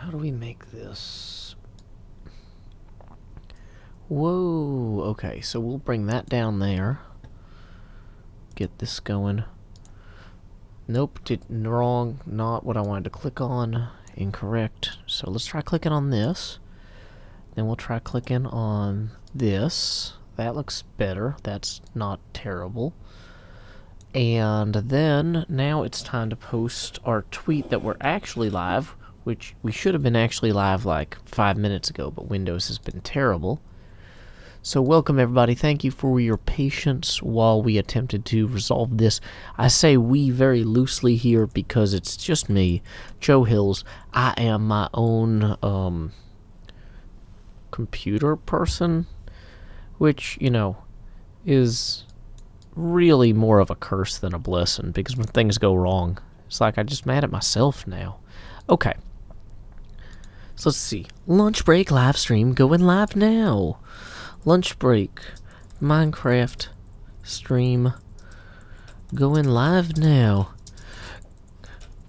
How do we make this? Whoa, okay, so we'll bring that down there. Get this going. Nope, wrong, not what I wanted to click on. Incorrect. So let's try clicking on this. Then we'll try clicking on this. That looks better. That's not terrible. And then, now it's time to post our tweet that we're actually live, which we should have been actually live like 5 minutes ago, but Windows has been terrible. So welcome everybody, thank you for your patience while we attempted to resolve this. I say we very loosely here because it's just me, Joe Hills. I am my own computer person, which, you know, is really more of a curse than a blessing, because when things go wrong, it's like I'm just mad at myself now. Okay. So let's see. Lunch break live stream going live now. Lunch break, Minecraft stream going live now.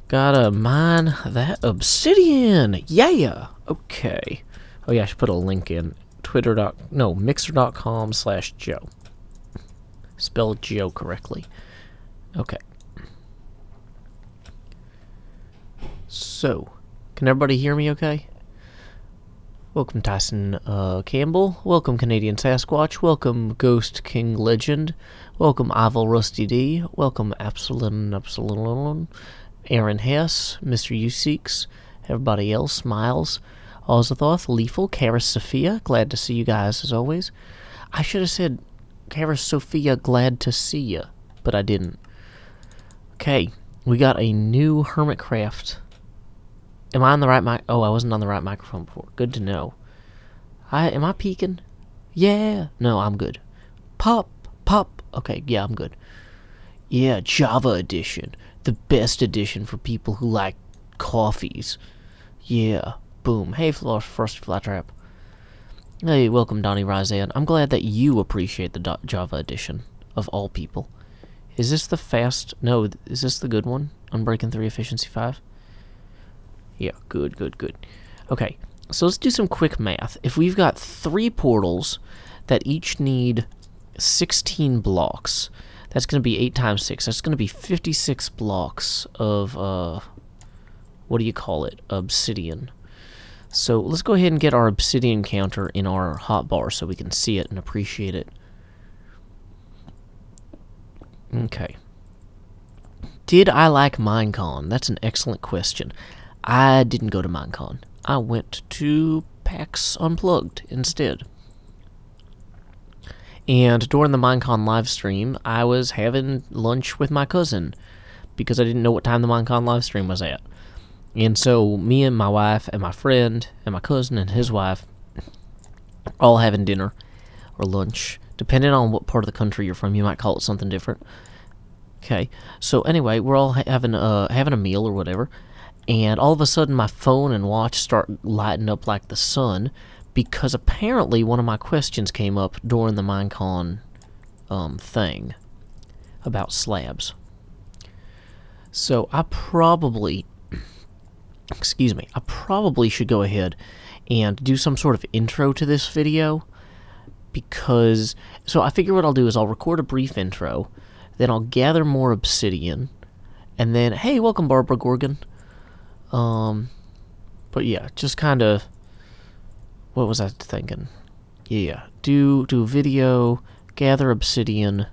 Gotta mine that obsidian. Yeah. Okay. Oh yeah, I should put a link in. Mixer.com/Joe. Spell Joe correctly. Okay. So, can everybody hear me okay? Welcome Tyson Campbell, welcome Canadian Sasquatch, welcome Ghost King Legend, welcome Ival Rusty D, welcome Absalom, Aaron Hess, Mr. Useeks, everybody else, Miles, Ozathoth, Lethal, Karis Sophia, glad to see you guys as always. I should have said Karis Sophia, glad to see ya, but I didn't. Okay, we got a new Hermitcraft. Am I on the right mic? Oh, I wasn't on the right microphone before. Good to know. Am I peeking? Yeah. No, I'm good. Pop. Okay, yeah, I'm good. Yeah, Java edition. The best edition for people who like coffees. Yeah. Boom. Hey, Frosty Flytrap. Hey, welcome, Donnie Rizan. I'm glad that you appreciate the Java edition, of all people. Is this the fast... No, is this the good one? Unbreaking 3 Efficiency 5? Yeah, good. Okay, so let's do some quick math. If we've got 3 portals that each need 16 blocks, that's going to be 8 times 6. That's going to be 56 blocks of, what do you call it? Obsidian. So let's go ahead and get our obsidian counter in our hotbar so we can see it and appreciate it. Okay. Did I like Minecon? That's an excellent question. I didn't go to Minecon. I went to PAX Unplugged instead. And during the Minecon live stream, I was having lunch with my cousin because I didn't know what time the Minecon live stream was at. And so me and my wife and my friend and my cousin and his wife all having dinner or lunch. Depending on what part of the country you're from, you might call it something different. Okay, so anyway, we're all having a meal or whatever. And all of a sudden, my phone and watch start lighting up like the sun, because apparently one of my questions came up during the Minecon thing about slabs. So I probably, excuse me, I probably should go ahead and do some sort of intro to this video, because, so I figure what I'll do is I'll record a brief intro, then I'll gather more obsidian, and then, hey, welcome Barbara Gorgon. But yeah, just kind of, what was I thinking? Yeah, do video, gather obsidian,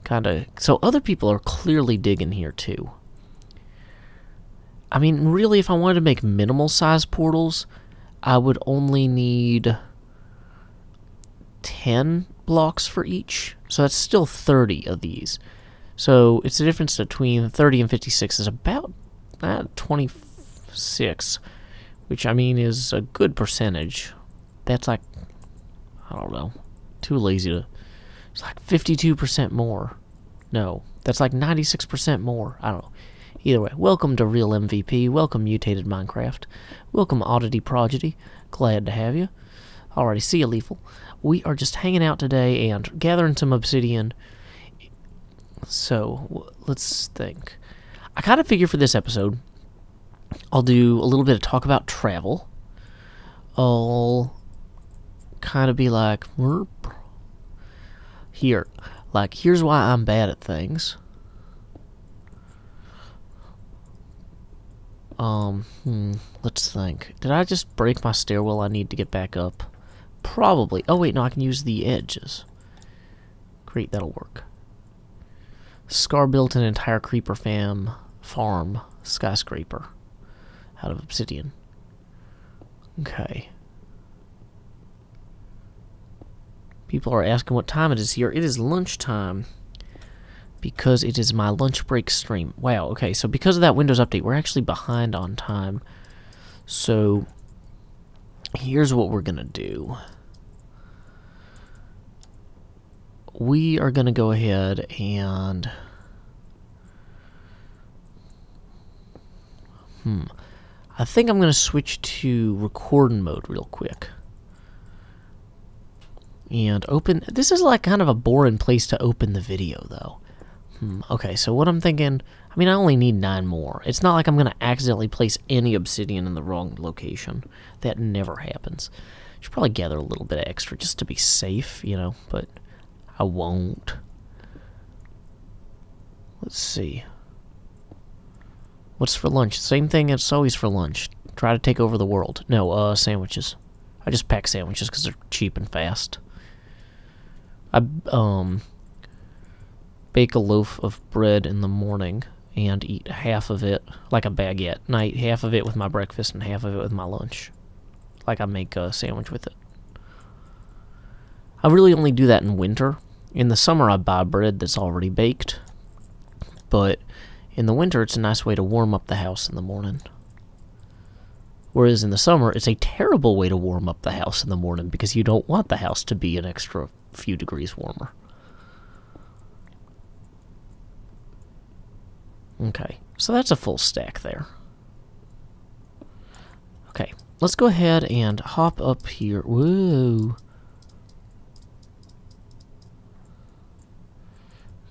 kind of, so other people are clearly digging here too. I mean, really, if I wanted to make minimal size portals, I would only need 10 blocks for each, so that's still 30 of these. So it's the difference between 30 and 56 is about 26, which I mean is a good percentage. That's like, I don't know, too lazy to, it's like 52% more. No, that's like 96% more. I don't know. Either way, welcome to Real MVP, welcome Mutated Minecraft, welcome Oddity Prodigy, glad to have you. Alrighty, see you, Lethal. We are just hanging out today and gathering some obsidian. So, let's think. I kind of figure for this episode, I'll do a little bit of talk about travel. I'll kind of be like, here, like, here's why I'm bad at things. Let's think. Did I just break my stairwell? I need to get back up. Probably. Oh, wait, no, I can use the edges. Great, that'll work. Scar built an entire creeper farm skyscraper out of obsidian. Okay. People are asking what time it is here. It is lunchtime because it is my lunch break stream. Wow, okay, so because of that Windows update, we're actually behind on time. So here's what we're gonna do. We are gonna go ahead and I think I'm gonna switch to recording mode real quick. And open, this is like kind of a boring place to open the video though. Okay, so what I'm thinking, I mean, I only need 9 more. It's not like I'm gonna accidentally place any obsidian in the wrong location. That never happens. Should probably gather a little bit extra just to be safe, you know, but I won't. Let's see. What's for lunch? Same thing it's always for lunch. Try to take over the world. No, sandwiches. I just pack sandwiches because they're cheap and fast. I bake a loaf of bread in the morning and eat half of it like a baguette. And I eat half of it with my breakfast and half of it with my lunch. Like I make a sandwich with it. I really only do that in winter. In the summer I buy bread that's already baked. But in the winter it's a nice way to warm up the house in the morning. Whereas in the summer it's a terrible way to warm up the house in the morning because you don't want the house to be an extra few degrees warmer. Okay, so that's a full stack there. Okay, let's go ahead and hop up here. Whoa.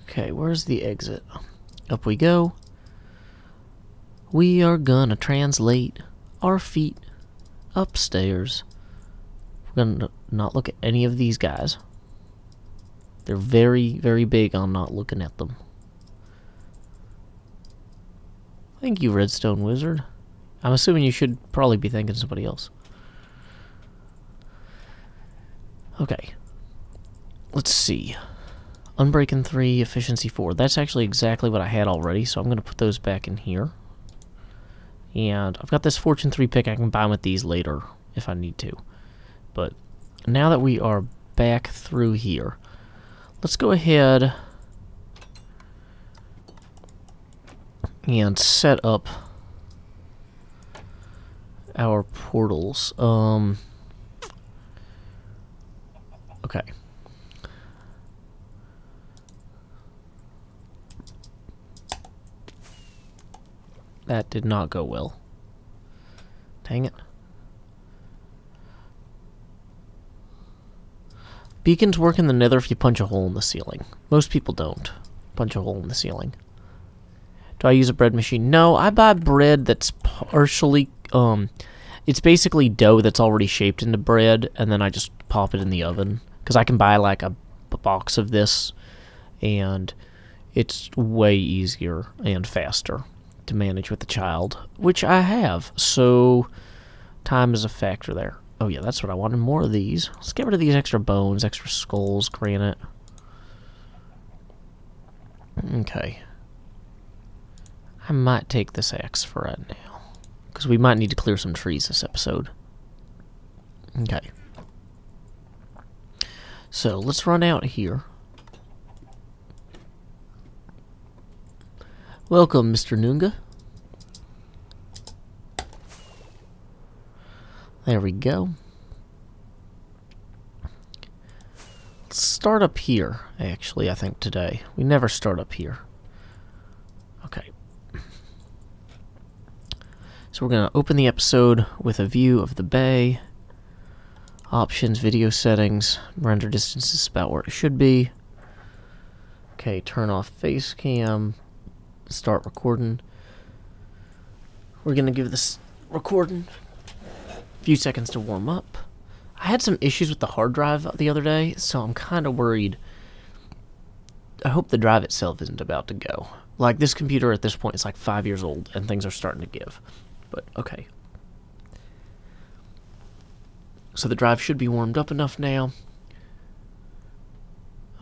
Okay, where's the exit? Up we go. We are gonna translate our feet upstairs. We're gonna not look at any of these guys. They're very, very big on not looking at them. Thank you, Redstone Wizard. I'm assuming you should probably be thanking somebody else. Okay. Let's see. Unbreaking 3, Efficiency 4. That's actually exactly what I had already, so I'm going to put those back in here. And I've got this Fortune 3 pick. I can buy them with these later if I need to. But now that we are back through here, let's go ahead and set up our portals. Okay. That did not go well. Dang it. Beacons work in the nether if you punch a hole in the ceiling. Most people don't punch a hole in the ceiling. Do I use a bread machine? No, I buy bread that's partially, it's basically dough that's already shaped into bread, and then I just pop it in the oven. Because I can buy like a box of this, and it's way easier and faster to manage with the child, which I have, so time is a factor there. Oh yeah, that's what I wanted, more of these. Let's get rid of these extra bones, extra skulls, granite. Okay. I might take this axe for right now, because we might need to clear some trees this episode. Okay. So, let's run out here. Welcome, Mr. Noonga. There we go. Let's start up here, actually, I think, today. We never start up here. Okay. So we're going to open the episode with a view of the bay. Options, video settings, render distance is about where it should be. Okay, turn off face cam. Start recording. We're going to give this recording a few seconds to warm up. I had some issues with the hard drive the other day, so I'm kind of worried. I hope the drive itself isn't about to go. Like, this computer at this point is like 5 years old, and things are starting to give. But, okay. So the drive should be warmed up enough now.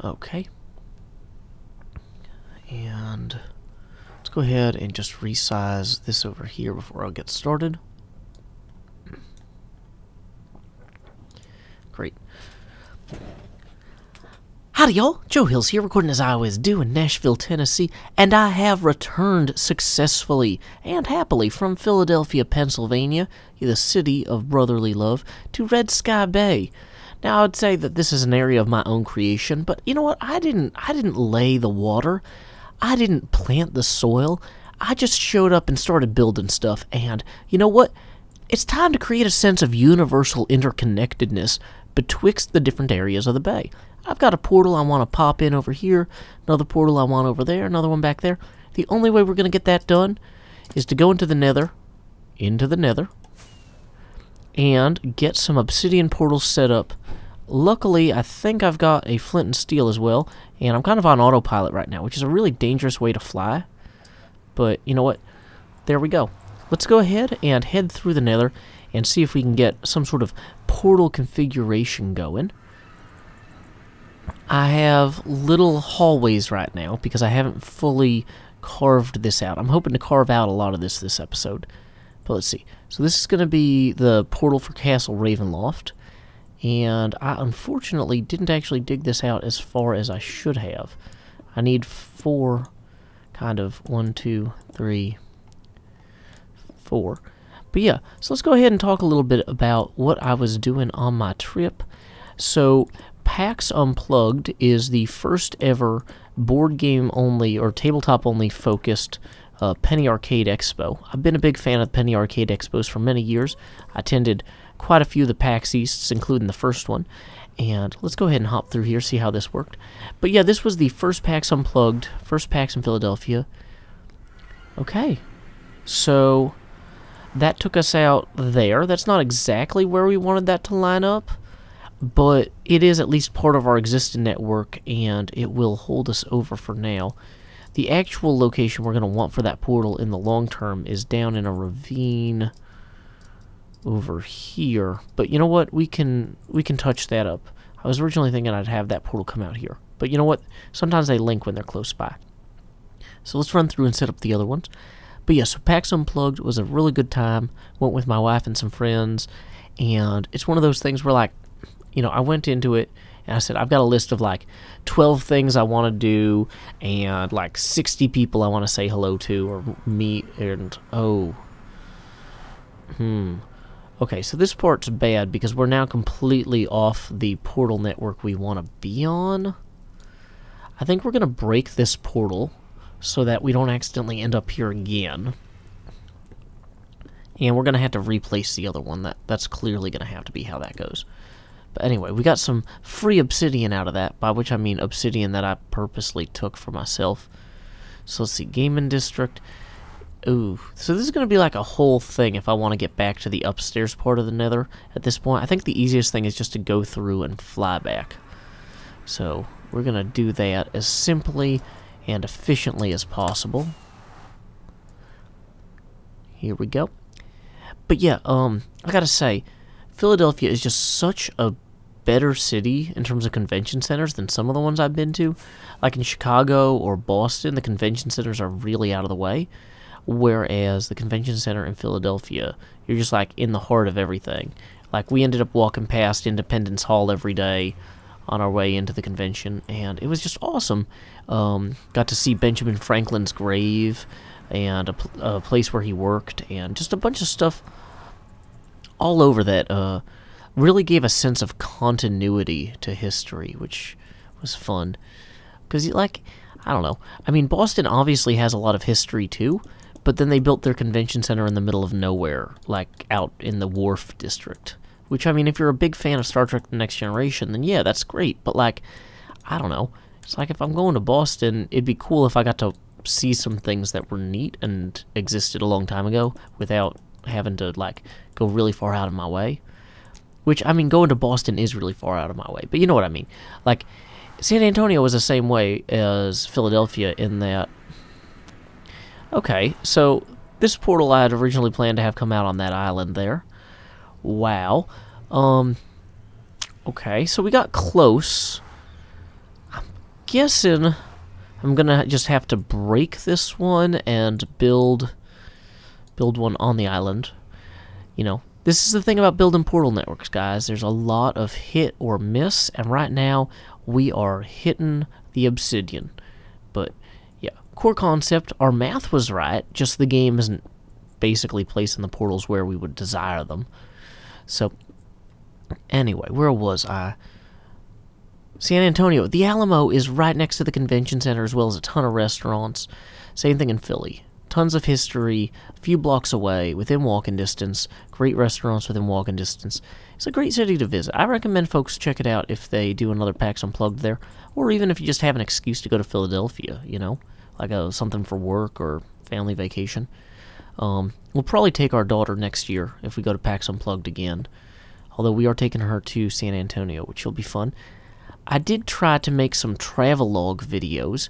Okay. And let's go ahead and just resize this over here before I get started. Great. Howdy y'all, Joe Hills here, recording as I always do in Nashville, Tennessee, and I have returned successfully and happily from Philadelphia, Pennsylvania, the city of brotherly love, to Red Sky Bay. Now, I would say that this is an area of my own creation, but you know what? I didn't lay the water. I didn't plant the soil. I just showed up and started building stuff, and you know what? It's time to create a sense of universal interconnectedness betwixt the different areas of the bay. I've got a portal I want to pop in over here, another portal I want over there, another one back there. The only way we're going to get that done is to go into the nether, and get some obsidian portals set up. Luckily, I think I've got a flint and steel as well, and I'm kind of on autopilot right now, which is a really dangerous way to fly. But, you know what? There we go. Let's go ahead and head through the nether and see if we can get some sort of portal configuration going. I have little hallways right now because I haven't fully carved this out. I'm hoping to carve out a lot of this episode. But let's see. So this is going to be the portal for Castle Ravenloft. And I unfortunately didn't actually dig this out as far as I should have. I need 4, kind of, 1, 2, 3, 4. But yeah, so let's go ahead and talk a little bit about what I was doing on my trip. So PAX Unplugged is the first ever board game only or tabletop only focused Penny Arcade Expo. I've been a big fan of Penny Arcade Expos for many years. I attended quite a few of the PAX Easts, including the first one. And let's go ahead and hop through here, see how this worked. But yeah, this was the first PAX Unplugged, first PAX in Philadelphia. Okay, so that took us out there. That's not exactly where we wanted that to line up, but it is at least part of our existing network, and it will hold us over for now. The actual location we're going to want for that portal in the long term is down in a ravine over here. But you know what? We can touch that up. I was originally thinking I'd have that portal come out here. But you know what? Sometimes they link when they're close by. So let's run through and set up the other ones. But yeah, so PAX Unplugged was a really good time. Went with my wife and some friends. And it's one of those things where, like, you know, I went into it and I said, I've got a list of like 12 things I want to do and like 60 people I want to say hello to or meet, and okay, so this part's bad because we're now completely off the portal network we want to be on. I think we're going to break this portal so that we don't accidentally end up here again. And we're going to have to replace the other one. That's clearly going to have to be how that goes. But anyway, we got some free obsidian out of that, by which I mean obsidian that I purposely took for myself. So let's see, Gaming District. Ooh, so this is going to be like a whole thing if I want to get back to the upstairs part of the nether at this point. I think the easiest thing is just to go through and fly back. So we're going to do that as simply and efficiently as possible. Here we go. But yeah, I gotta say, Philadelphia is just such a better city in terms of convention centers than some of the ones I've been to. Like in Chicago or Boston, the convention centers are really out of the way, whereas the convention center in Philadelphia, you're just like in the heart of everything. Like, we ended up walking past Independence Hall every day on our way into the convention, and it was just awesome. Got to see Benjamin Franklin's grave and a place where he worked, and just a bunch of stuff all over that really gave a sense of continuity to history, which was fun. Because, like, I don't know. I mean, Boston obviously has a lot of history, too, but then they built their convention center in the middle of nowhere, like out in the Wharf District. Which, I mean, if you're a big fan of Star Trek The Next Generation, then yeah, that's great. But, like, I don't know. It's like if I'm going to Boston, it'd be cool if I got to see some things that were neat and existed a long time ago without having to, like, go really far out of my way. Which, I mean, going to Boston is really far out of my way, but you know what I mean. Like, San Antonio was the same way as Philadelphia in that... Okay, so this portal I had originally planned to have come out on that island there. Wow. Okay, so we got close. I'm guessing I'm gonna just have to break this one and build one on the island. You know, this is the thing about building portal networks, guys. There's a lot of hit or miss, and right now we are hitting the obsidian. But yeah, core concept, our math was right, just the game isn't basically placing the portals where we would desire them. So anyway, where was I? San Antonio. The Alamo is right next to the convention center, as well as a ton of restaurants. Same thing in Philly. Tons of history, a few blocks away, within walking distance. Great restaurants within walking distance. It's a great city to visit. I recommend folks check it out if they do another PAX Unplugged there, or even if you just have an excuse to go to Philadelphia, you know, like something for work or family vacation. We'll probably take our daughter next year if we go to PAX Unplugged again, although we are taking her to San Antonio, which will be fun. I did try to make some travelogue videos,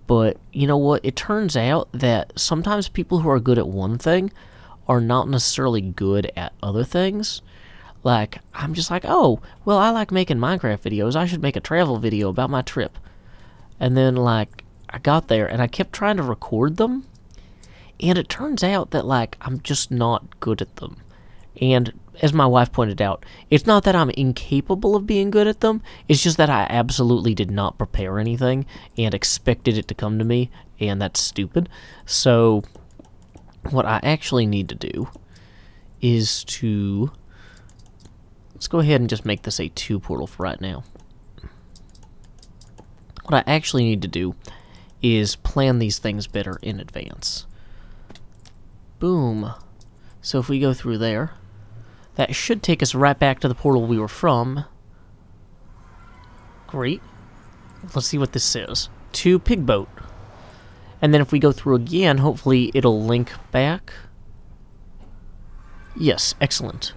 but you know what? It turns out that sometimes people who are good at one thing are not necessarily good at other things. Like, I'm just like, oh, well, I like making Minecraft videos. I should make a travel video about my trip. And then, like, I got there and I kept trying to record them. And it turns out that, like, I'm just not good at them. And as my wife pointed out, it's not that I'm incapable of being good at them, it's just that I absolutely did not prepare anything and expected it to come to me, and that's stupid. So, what I actually need to do is to... Let's go ahead and just make this a 2 portal for right now. What I actually need to do is plan these things better in advance. Boom. So if we go through there, that should take us right back to the portal we were from. Great. Let's see what this says. To Pig Boat. And then if we go through again, hopefully it'll link back. Yes, excellent.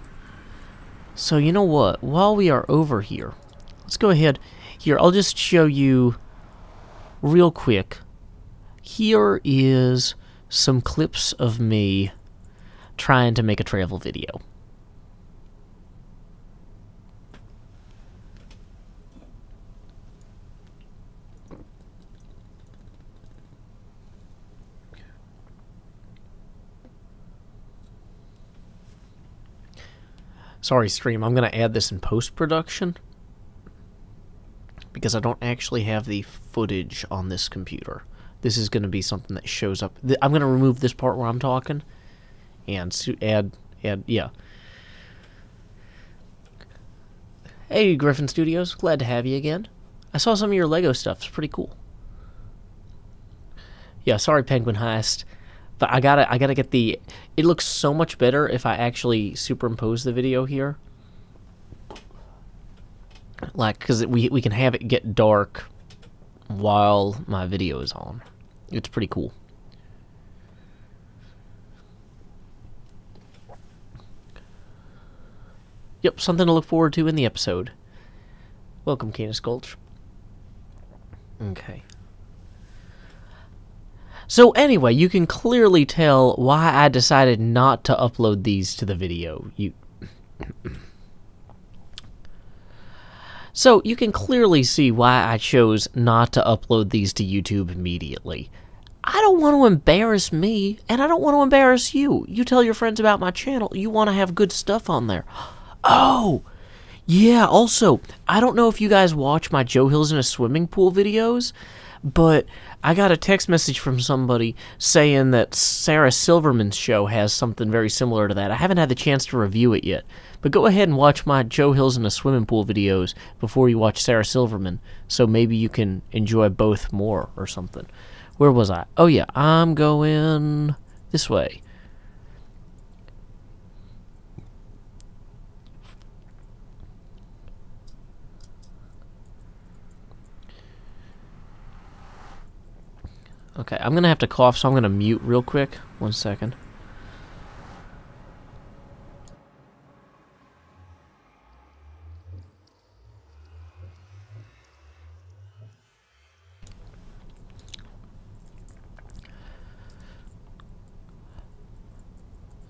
So you know what? While we are over here, let's go ahead. Here, I'll just show you real quick. Here is some clips of me trying to make a travel video. Sorry, stream, I'm going to add this in post-production because I don't actually have the footage on this computer. This is going to be something that shows up. I'm going to remove this part where I'm talking and add, yeah. Hey, Griffin Studios, glad to have you again. I saw some of your Lego stuff. It's pretty cool. Yeah, sorry, Penguin Heist. But I gotta get the... It looks so much better if I actually superimpose the video here. Like, because we can have it get dark while my video is on. It's pretty cool. Yep, something to look forward to in the episode. Welcome, Canis Gulch. Okay. So anyway, you can clearly tell why I decided not to upload these to the video. So you can clearly see why I chose not to upload these to YouTube immediately. I don't want to embarrass me, and I don't want to embarrass you. You tell your friends about my channel. You want to have good stuff on there. Oh, yeah, also, I don't know if you guys watch my Joe Hills in a Swimming Pool videos, but I got a text message from somebody saying that Sarah Silverman's show has something very similar to that. I haven't had the chance to review it yet, but go ahead and watch my Joe Hills in a Swimming Pool videos before you watch Sarah Silverman, so maybe you can enjoy both more or something. Where was I? Oh yeah, I'm going this way. Okay, I'm gonna have to cough, so I'm gonna mute real quick. 1 second.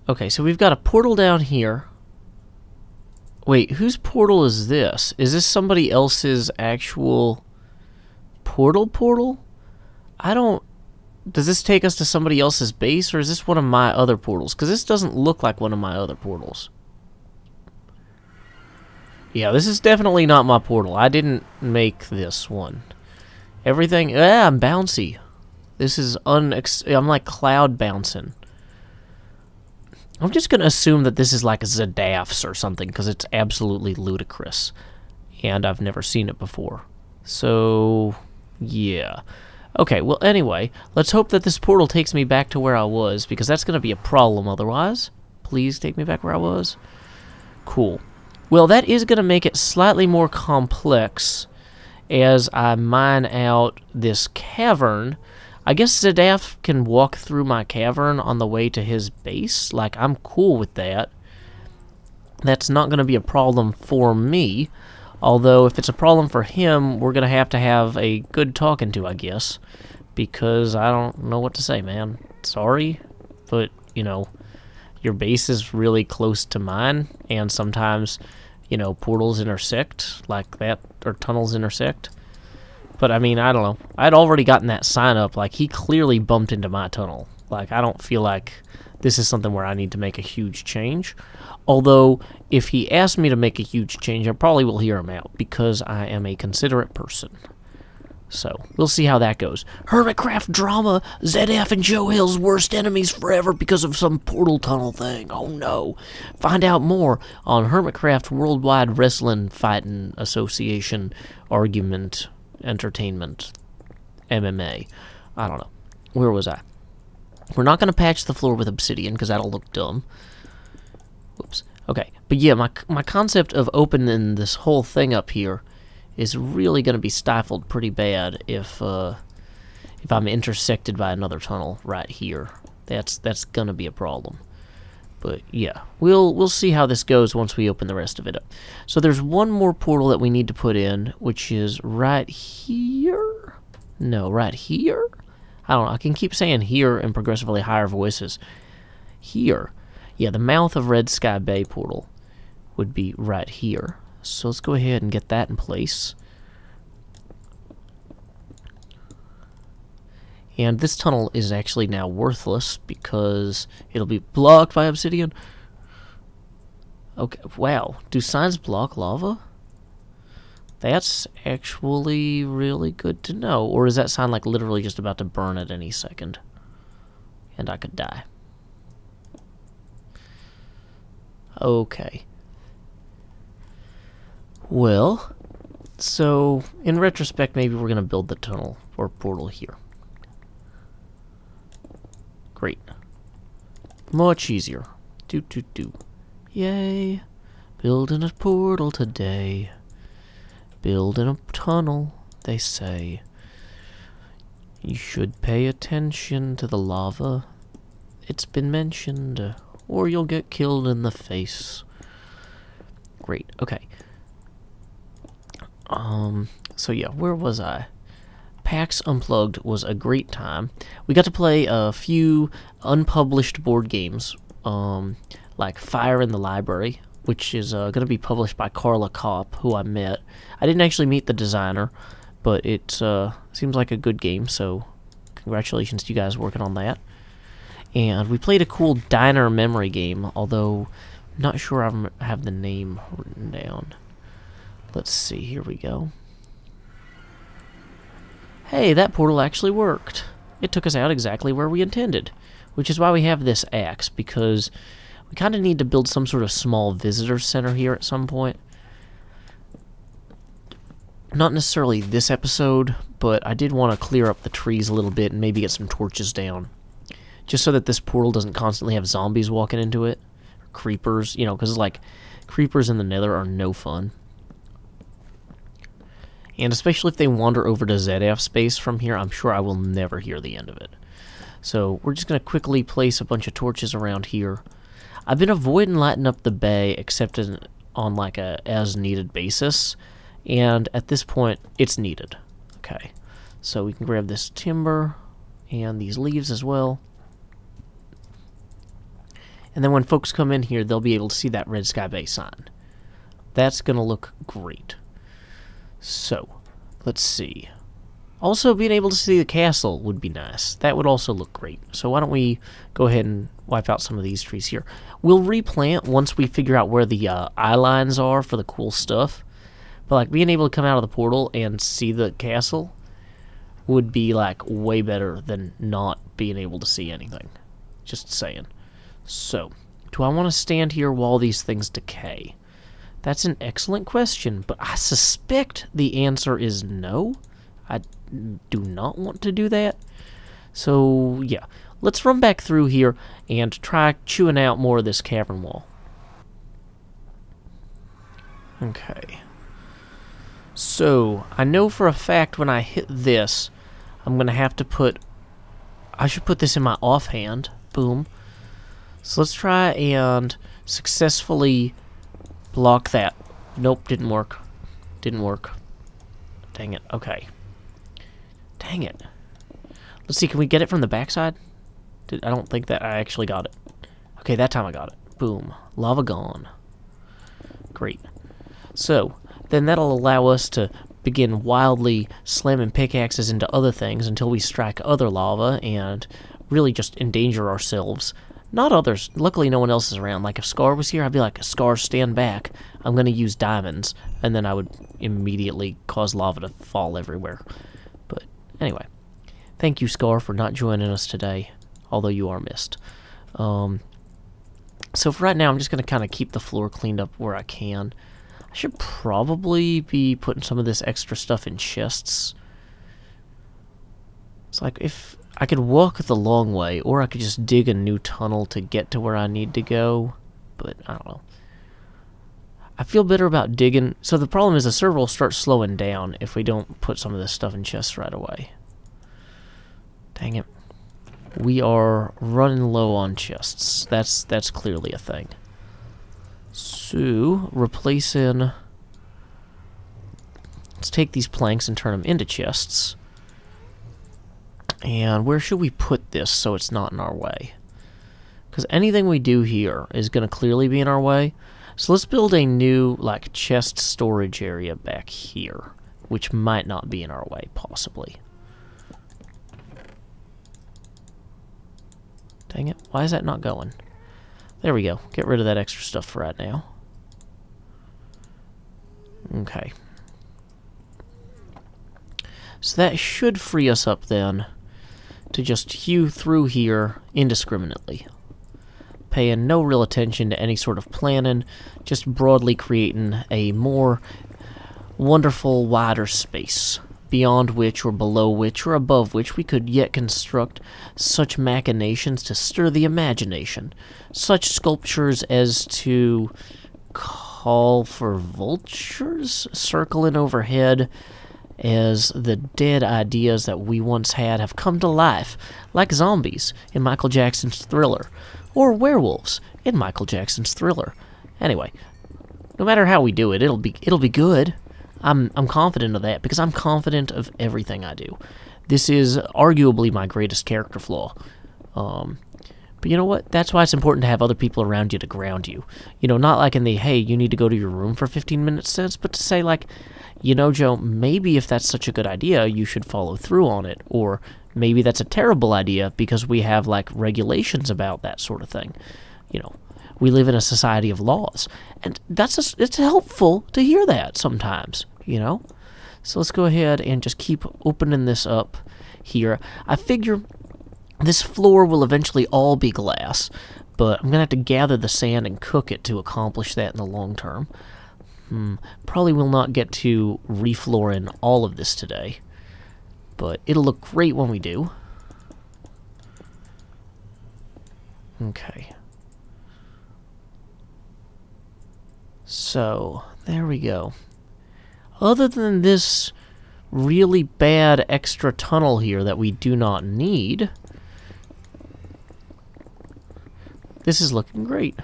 Okay, so we've got a portal down here. Wait, whose portal is this? Is this somebody else's actual portal? I don't... Does this take us to somebody else's base, or is this one of my other portals? Because this doesn't look like one of my other portals. Yeah, this is definitely not my portal. I didn't make this one. Everything... I'm bouncy. This is I'm like cloud bouncing. I'm just going to assume that this is like Zadaf's or something, because it's absolutely ludicrous. And I've never seen it before. So, yeah. Okay, well, anyway, let's hope that this portal takes me back to where I was, because that's going to be a problem otherwise. Please take me back where I was. Cool. Well, that is going to make it slightly more complex as I mine out this cavern. I guess Zadaf can walk through my cavern on the way to his base. Like, I'm cool with that. That's not going to be a problem for me. Although, if it's a problem for him, we're going to have a good talking to, I guess. Because I don't know what to say, man. Sorry, but, you know, your base is really close to mine. And sometimes, you know, portals intersect like that, or tunnels intersect. But, I mean, I don't know. I'd already gotten that sign up. Like, he clearly bumped into my tunnel. Like, I don't feel like this is something where I need to make a huge change. Although, if he asked me to make a huge change, I probably will hear him out, because I am a considerate person. So, we'll see how that goes. Hermitcraft drama! ZF and Joe Hill's worst enemies forever because of some portal tunnel thing. Oh no. Find out more on Hermitcraft Worldwide Wrestling Fighting Association Argument Entertainment MMA. I don't know. Where was I? We're not going to patch the floor with obsidian, because that'll look dumb. Oops. Okay. But yeah, my concept of opening this whole thing up here is really going to be stifled pretty bad if I'm intersected by another tunnel right here. That's going to be a problem. But yeah, we'll see how this goes once we open the rest of it up. So there's one more portal that we need to put in, which is right here? No, right here? I don't know. I can keep saying here in progressively higher voices. Here. Yeah, the mouth of Red Sky Bay portal would be right here. So let's go ahead and get that in place. And this tunnel is actually now worthless because it'll be blocked by obsidian. Okay, wow. Do signs block lava? That's actually really good to know. Or is that sign like literally just about to burn at any second? And I could die. Okay. Well, so in retrospect, maybe we're going to build the tunnel or portal here. Great. Much easier. Do. Yay. Building a portal today. Building a tunnel, they say. You should pay attention to the lava. It's been mentioned, or you'll get killed in the face. Great, okay. So yeah, where was I? PAX Unplugged was a great time. We got to play a few unpublished board games, like Fire in the Library, which is going to be published by Carla Kopp, who I met. I didn't actually meet the designer, but it seems like a good game, so congratulations to you guys working on that. And we played a cool diner memory game, although I'm not sure I have the name written down. Let's see, here we go. Hey, that portal actually worked. It took us out exactly where we intended, which is why we have this axe, because we kind of need to build some sort of small visitor center here at some point. Not necessarily this episode, but I did want to clear up the trees a little bit and maybe get some torches down, just so that this portal doesn't constantly have zombies walking into it, or creepers, you know, because like creepers in the Nether are no fun. And especially if they wander over to ZF space from here, I'm sure I will never hear the end of it. So we're just going to quickly place a bunch of torches around here. I've been avoiding lighting up the bay except on like a as-needed basis. And at this point, it's needed. Okay. So we can grab this timber and these leaves as well. And then when folks come in here, they'll be able to see that Red Sky Bay sign. That's going to look great. So, let's see. Also, being able to see the castle would be nice. That would also look great. So why don't we go ahead and wipe out some of these trees here. We'll replant once we figure out where the eye lines are for the cool stuff. But like being able to come out of the portal and see the castle would be like way better than not being able to see anything. Just saying. So, do I want to stand here while these things decay? That's an excellent question, but I suspect the answer is no. I do not want to do that. So, yeah. Let's run back through here and try chewing out more of this cavern wall. Okay. So, I know for a fact when I hit this, I'm going to have to put... I should put this in my offhand. Boom. So let's try and successfully block that. Nope, didn't work. Didn't work. Dang it. Okay. Dang it. Let's see, can we get it from the backside? I don't think that I actually got it. Okay, that time I got it. Boom. Lava gone. Great. So, then that'll allow us to begin wildly slamming pickaxes into other things until we strike other lava and really just endanger ourselves. Not others. Luckily, no one else is around. Like, if Scar was here, I'd be like, Scar, stand back. I'm going to use diamonds. And then I would immediately cause lava to fall everywhere. But, anyway. Thank you, Scar, for not joining us today. Although you are missed. So, for right now, I'm just going to kind of keep the floor cleaned up where I can. I should probably be putting some of this extra stuff in chests. It's like, if... I could walk the long way, or I could just dig a new tunnel to get to where I need to go, but I don't know. I feel better about digging. So the problem is the server will start slowing down if we don't put some of this stuff in chests right away. Dang it. We are running low on chests. That's clearly a thing. So, replacing... Let's take these planks and turn them into chests. And where should we put this so it's not in our way? Because anything we do here is going to clearly be in our way. So let's build a new, like, chest storage area back here, which might not be in our way, possibly. Dang it. Why is that not going? There we go. Get rid of that extra stuff for right now. Okay. So that should free us up then to just hew through here indiscriminately, paying no real attention to any sort of planning, just broadly creating a more wonderful, wider space, beyond which, or below which, or above which we could yet construct such machinations to stir the imagination, such sculptures as to call for vultures circling overhead, as the dead ideas that we once had have come to life, like zombies in Michael Jackson's Thriller, or werewolves in Michael Jackson's Thriller. Anyway, no matter how we do it, it'll be good. I'm confident of that, because I'm confident of everything I do. This is arguably my greatest character flaw. But you know what? That's why it's important to have other people around you to ground you. You know, not like in the, hey, you need to go to your room for 15 minutes sense, but to say, like, you know, Joe, maybe if that's such a good idea, you should follow through on it. Or maybe that's a terrible idea because we have, like, regulations about that sort of thing. You know, we live in a society of laws. And it's helpful to hear that sometimes, you know? So let's go ahead and just keep opening this up here. I figure this floor will eventually all be glass, but I'm going to have to gather the sand and cook it to accomplish that in the long term. Probably will not get to reflooring all of this today, but it'll look great when we do. Okay. So, there we go. Other than this really bad extra tunnel here that we do not need. This is looking great.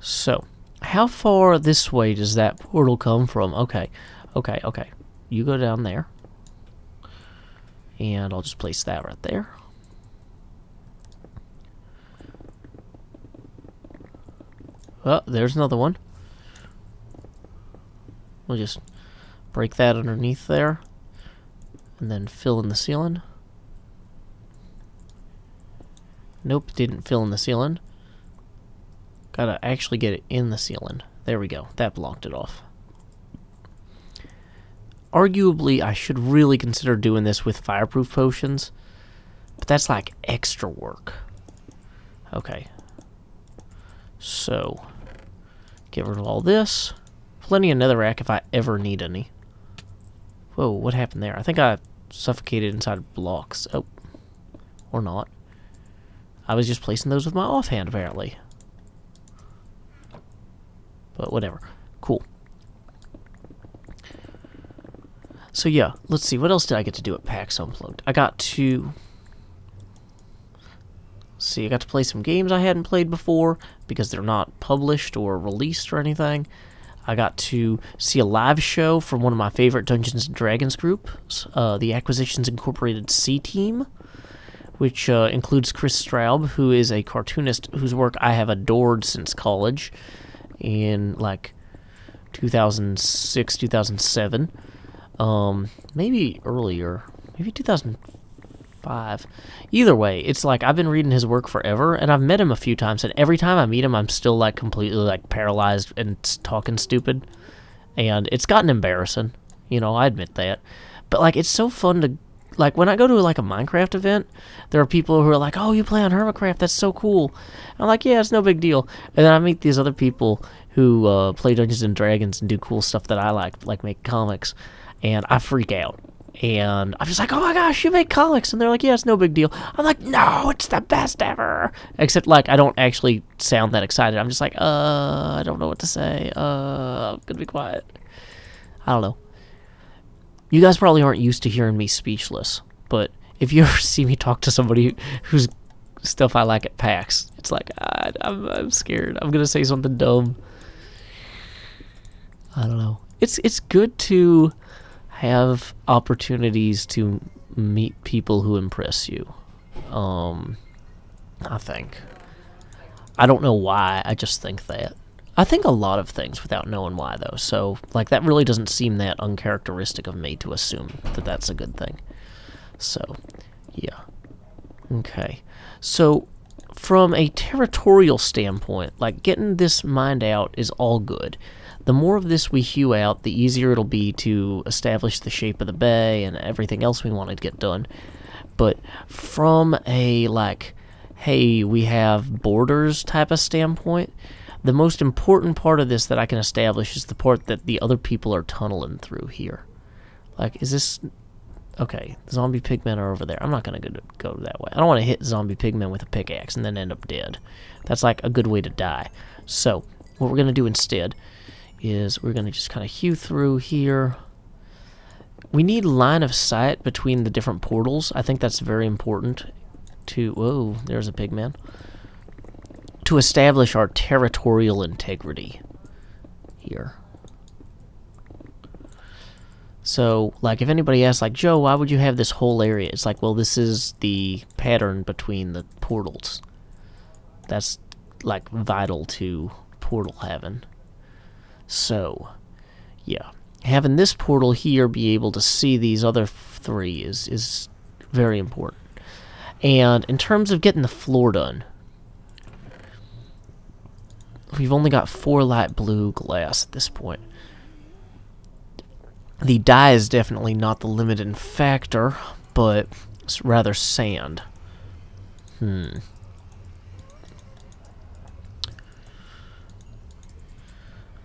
So, how far this way does that portal come from? Okay. You go down there. And I'll just place that right there. Oh, there's another one. We'll just break that underneath there. And then fill in the ceiling. Nope, didn't fill in the ceiling. Gotta actually get it in the ceiling. There we go. That blocked it off. Arguably, I should really consider doing this with fireproof potions. But that's like extra work. Okay. So, get rid of all this. Plenty of netherrack if I ever need any. Whoa, what happened there? I think I suffocated inside blocks. Oh. Or not. I was just placing those with my offhand, apparently. But whatever. Cool. So yeah, let's see. What else did I get to do at PAX Unplugged? I got to... see, I got to play some games I hadn't played before because they're not published or released or anything. I got to see a live show from one of my favorite Dungeons & Dragons groups, the Acquisitions Incorporated C-Team, which includes Chris Straub, who is a cartoonist whose work I have adored since college in, like, 2006, 2007. Maybe earlier. Maybe 2005. Either way, it's like I've been reading his work forever, and I've met him a few times, and every time I meet him, I'm still, like, completely, like, paralyzed and talking stupid. And it's gotten embarrassing. You know, I admit that. But, like, it's so fun to... like, when I go to, like, a Minecraft event, there are people who are like, oh, you play on Hermitcraft, that's so cool. I'm like, yeah, it's no big deal. And then I meet these other people who play Dungeons & Dragons and do cool stuff that I like make comics, and I freak out. And I'm just like, oh my gosh, you make comics! And they're like, yeah, it's no big deal. I'm like, no, it's the best ever! Except, like, I don't actually sound that excited. I'm just like, I don't know what to say. I'm gonna be quiet. I don't know. You guys probably aren't used to hearing me speechless, but if you ever see me talk to somebody whose stuff I like at PAX, it's like, I'm scared. I'm gonna say something dumb. I don't know. It's good to have opportunities to meet people who impress you. I think. I don't know why, I just think that. I think a lot of things without knowing why, though, so, like, that really doesn't seem that uncharacteristic of me to assume that that's a good thing. So, yeah. Okay. So, from a territorial standpoint, like, getting this mined out is all good. The more of this we hew out, the easier it'll be to establish the shape of the bay and everything else we want to get done. But from a, like, hey, we have borders type of standpoint, the most important part of this that I can establish is the part that the other people are tunneling through here. Like, is this... okay, zombie pigmen are over there. I'm not going to go that way. I don't want to hit zombie pigmen with a pickaxe and then end up dead. That's like a good way to die. So, what we're going to do instead is we're going to just kind of hew through here. We need line of sight between the different portals. I think that's very important to... whoa, there's a pigman. To establish our territorial integrity here. So, like, if anybody asks, like, Joe, why would you have this whole area? It's like, well, this is the pattern between the portals. That's, like, vital to portal having. So, yeah. Having this portal here be able to see these other three is very important. And in terms of getting the floor done, we've only got 4 light blue glass at this point. The dye is definitely not the limiting factor, but it's rather sand.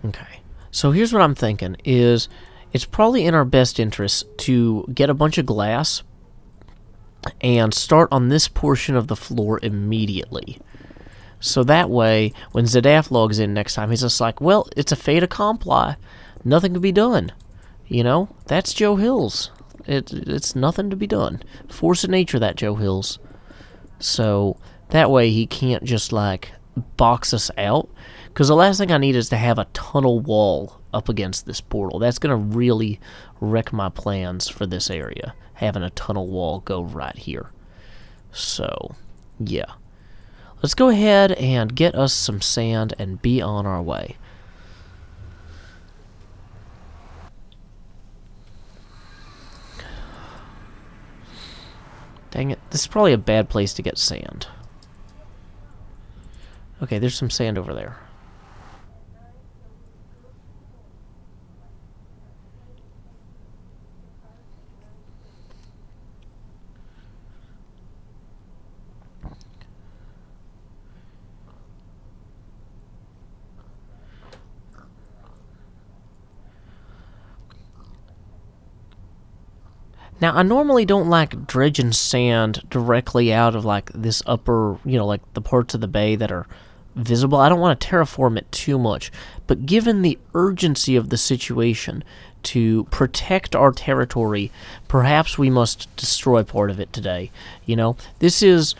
Okay. So here's what I'm thinking, is it's probably in our best interest to get a bunch of glass and start on this portion of the floor immediately. So that way, when Zadaf logs in next time, he's just like, well, it's a fait accompli. Nothing can be done. You know? That's Joe Hills. It's nothing to be done. Force of nature, that Joe Hills. So that way he can't just, like, box us out. Because the last thing I need is to have a tunnel wall up against this portal. That's going to really wreck my plans for this area. Having a tunnel wall go right here. So, yeah. Let's go ahead and get us some sand and be on our way. Dang it. This is probably a bad place to get sand. Okay, there's some sand over there. Now, I normally don't like dredging sand directly out of, like, this upper, you know, like, the parts of the bay that are visible. I don't want to terraform it too much. But given the urgency of the situation to protect our territory, perhaps we must destroy part of it today. You know, this is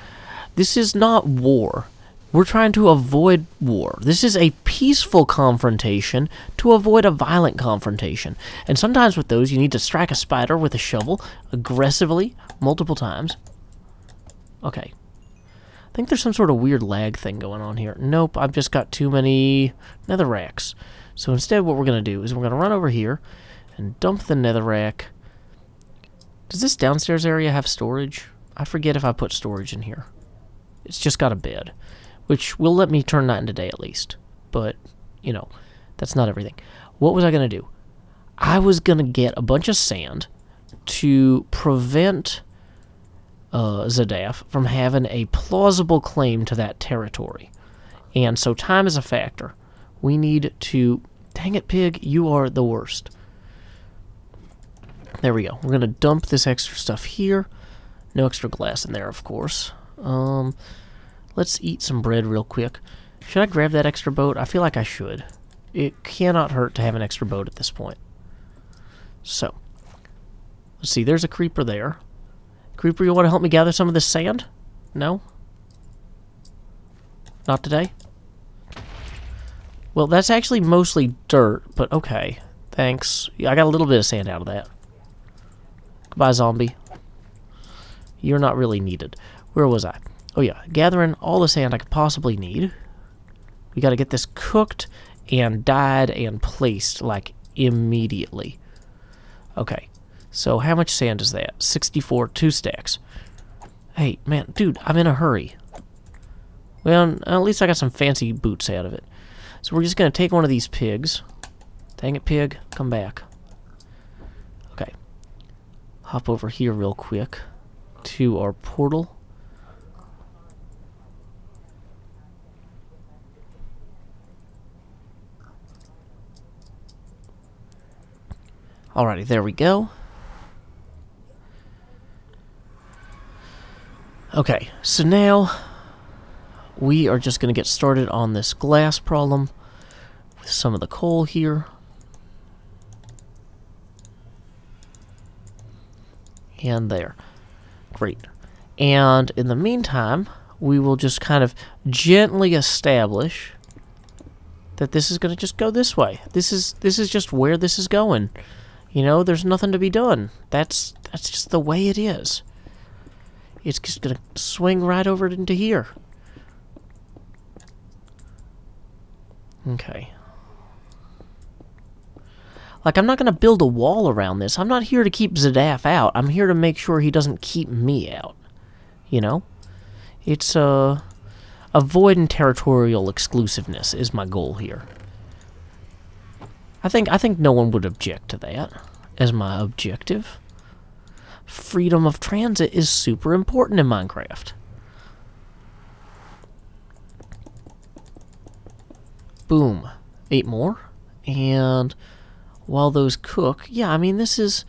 not war. We're trying to avoid war. This is a peaceful confrontation to avoid a violent confrontation. And sometimes with those, you need to strike a spider with a shovel aggressively multiple times. Okay. I think there's some sort of weird lag thing going on here. Nope, I've just got too many netherracks. So instead what we're going to do is we're going to run over here and dump the netherrack. Does this downstairs area have storage? I forget if I put storage in here. It's just got a bed, which will let me turn night into day at least. But, you know, that's not everything. What was I going to do? I was going to get a bunch of sand to prevent Zadaf from having a plausible claim to that territory. And so time is a factor. We need to... Dang it, pig, you are the worst. There we go. We're going to dump this extra stuff here. No extra glass in there, of course. Let's eat some bread real quick. Should I grab that extra boat? I feel like I should. It cannot hurt to have an extra boat at this point. So, let's see. There's a creeper there. Creeper, you want to help me gather some of this sand? No? Not today? Well, that's actually mostly dirt, but okay. Thanks. I got a little bit of sand out of that. Goodbye, zombie. You're not really needed. Where was I? Oh yeah, gathering all the sand I could possibly need. We gotta get this cooked and dyed and placed, like, immediately. Okay, so how much sand is that? 64, 2 stacks. Hey, man, dude, I'm in a hurry. Well, at least I got some fancy boots out of it. So we're just gonna take one of these pigs. Dang it, pig, come back. Okay. Hop over here real quick to our portal. Alrighty, there we go. Okay, so now we are just going to get started on this glass problem with some of the coal here. And there. Great. And in the meantime, we will just kind of gently establish that this is going to just go this way. This is just where this is going. You know, there's nothing to be done. That's just the way it is. It's just going to swing right over into here. Okay. Like, I'm not going to build a wall around this. I'm not here to keep Zadaf out. I'm here to make sure he doesn't keep me out. You know? It's, avoiding territorial exclusiveness is my goal here. I think no one would object to that as my objective. Freedom of transit is super important in Minecraft. Boom. 8 more. And while those cook, yeah, I mean, this is...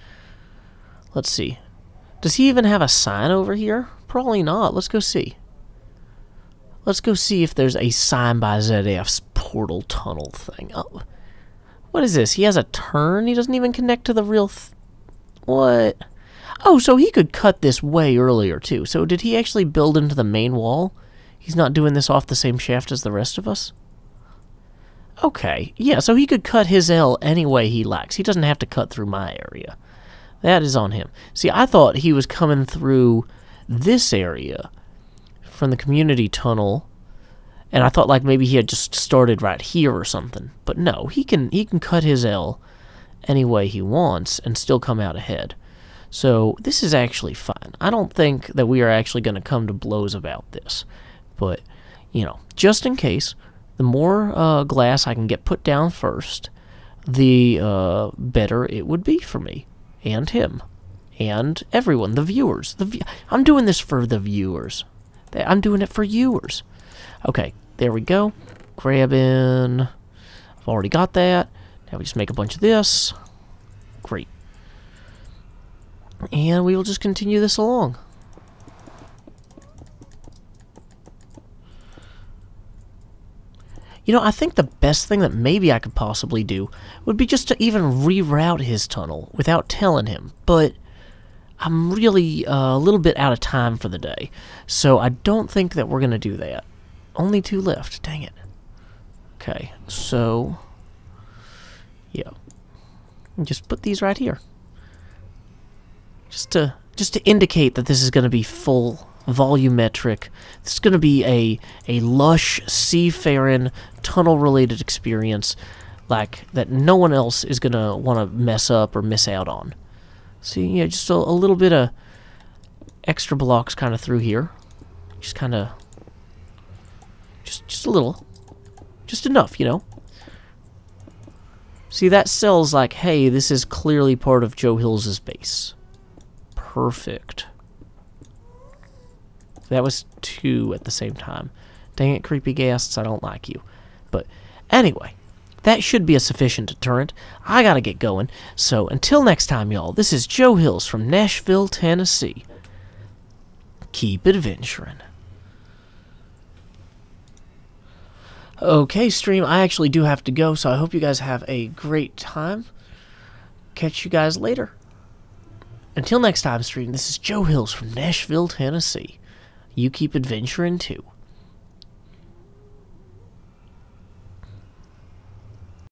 Let's see. Does he even have a sign over here? Probably not. Let's go see. Let's go see if there's a sign by ZF's portal tunnel thing. Oh, what is this? He has a turn? He doesn't even connect to the real... What? Oh, so he could cut this way earlier, too. So did he actually build into the main wall? He's not doing this off the same shaft as the rest of us? Okay. Yeah, so he could cut his L any way he likes. He doesn't have to cut through my area. That is on him. See, I thought he was coming through this area from the community tunnel, and I thought like maybe he had just started right here or something. But no, he can cut his L any way he wants and still come out ahead. So this is actually fine. I don't think that we are actually going to come to blows about this. But, you know, just in case, the more glass I can get put down first, the better it would be for me and him and everyone, the viewers. I'm doing this for the viewers. I'm doing it for viewers. Okay, there we go. Grab in. I've already got that. Now we just make a bunch of this. Great. And we will just continue this along. You know, I think the best thing that maybe I could possibly do would be just to even reroute his tunnel without telling him. But I'm really a little bit out of time for the day, so I don't think that we're going to do that. Only 2 left. Dang it. Okay, so... yeah. Just put these right here. Just to indicate that this is going to be full volumetric. This is going to be a lush, seafaring, tunnel-related experience like that no one else is going to want to mess up or miss out on. See, yeah, just a little bit of extra blocks kind of through here. Just kind of... Just a little. Just enough, you know. See, that sells like, hey, this is clearly part of Joe Hills' base. Perfect. That was 2 at the same time. Dang it, creepy ghasts, I don't like you. But anyway, that should be a sufficient deterrent. I gotta get going. So until next time, y'all, this is Joe Hills from Nashville, Tennessee. Keep adventuring. Okay, stream, I actually do have to go, so I hope you guys have a great time. Catch you guys later. Until next time, stream, this is Joe Hills from Nashville, Tennessee. You keep adventuring too.